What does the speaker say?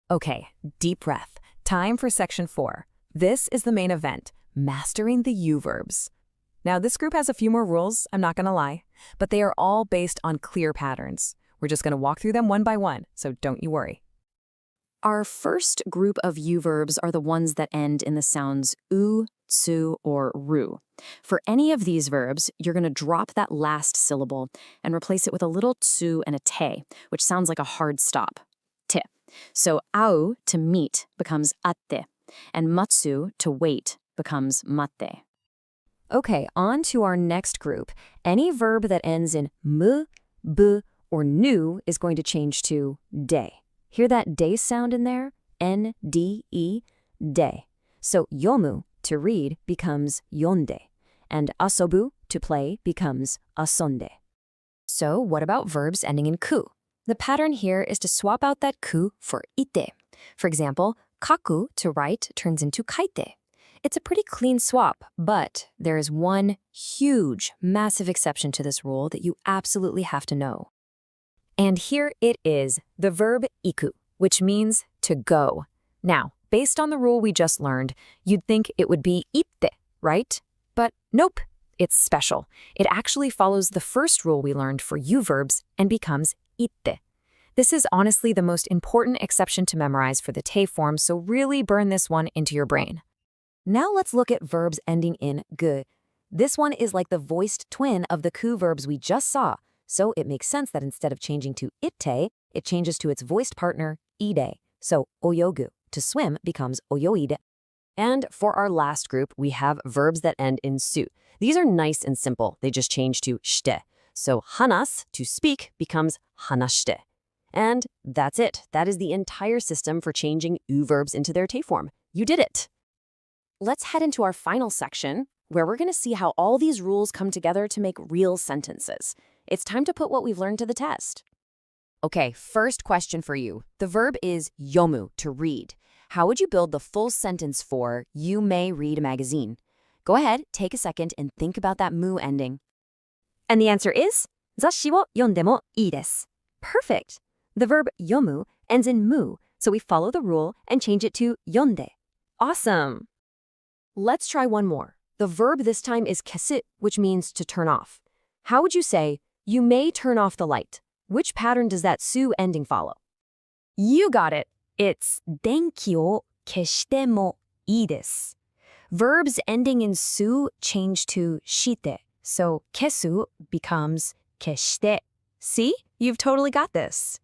Okay, deep breath. Time for section 4. This is the main event, mastering the U-verbs. Now, this group has a few more rules, I'm not gonna lie, but they are all based on clear patterns. We're just gonna walk through them one by one, so don't you worry. Our first group of U-verbs are the ones that end in the sounds u, tsu, or ru. For any of these verbs, you're going to drop that last syllable and replace it with a little tsu and a te, which sounds like a hard stop. Te. So au, to meet, becomes atte, and matsu, to wait, becomes matte. Okay, on to our next group. Any verb that ends in mu, bu, or nu is going to change to de. Hear that de sound in there? N-D-E, de. So yomu, to read, becomes yonde, and asobu, to play, becomes asonde. So what about verbs ending in ku? The pattern here is to swap out that ku for ite. For example, kaku, to write, turns into kaite. It's a pretty clean swap, but there is one huge, massive exception to this rule that you absolutely have to know. And here it is, the verb iku, which means to go. Now, based on the rule we just learned, you'd think it would be itte, right? But nope, it's special. It actually follows the first rule we learned for U-verbs and becomes itte. This is honestly the most important exception to memorize for the te form, so really burn this one into your brain. Now let's look at verbs ending in gu. This one is like the voiced twin of the ku verbs we just saw, so it makes sense that instead of changing to itte, it changes to its voiced partner, ide. So oyogu, to swim, becomes oyoide. And for our last group, we have verbs that end in su. These are nice and simple. They just change to shite. So hanas, to speak, becomes hanashite. And that's it. That is the entire system for changing U-verbs into their te form. You did it. Let's head into our final section, where we're going to see how all these rules come together to make real sentences. It's time to put what we've learned to the test. Okay, first question for you. The verb is yomu, to read. How would you build the full sentence for you may read a magazine? Go ahead, take a second, and think about that mu ending. And the answer is, Zasshi wo yonde mo ii desu. Perfect. The verb yomu ends in mu, so we follow the rule and change it to yonde. Awesome. Let's try one more. The verb this time is kesu, which means to turn off. How would you say, you may turn off the light? Which pattern does that su ending follow? You got it. It's denki wo keshite mo ii desu. Verbs ending in su change to shite, so kesu becomes keshite. See? You've totally got this.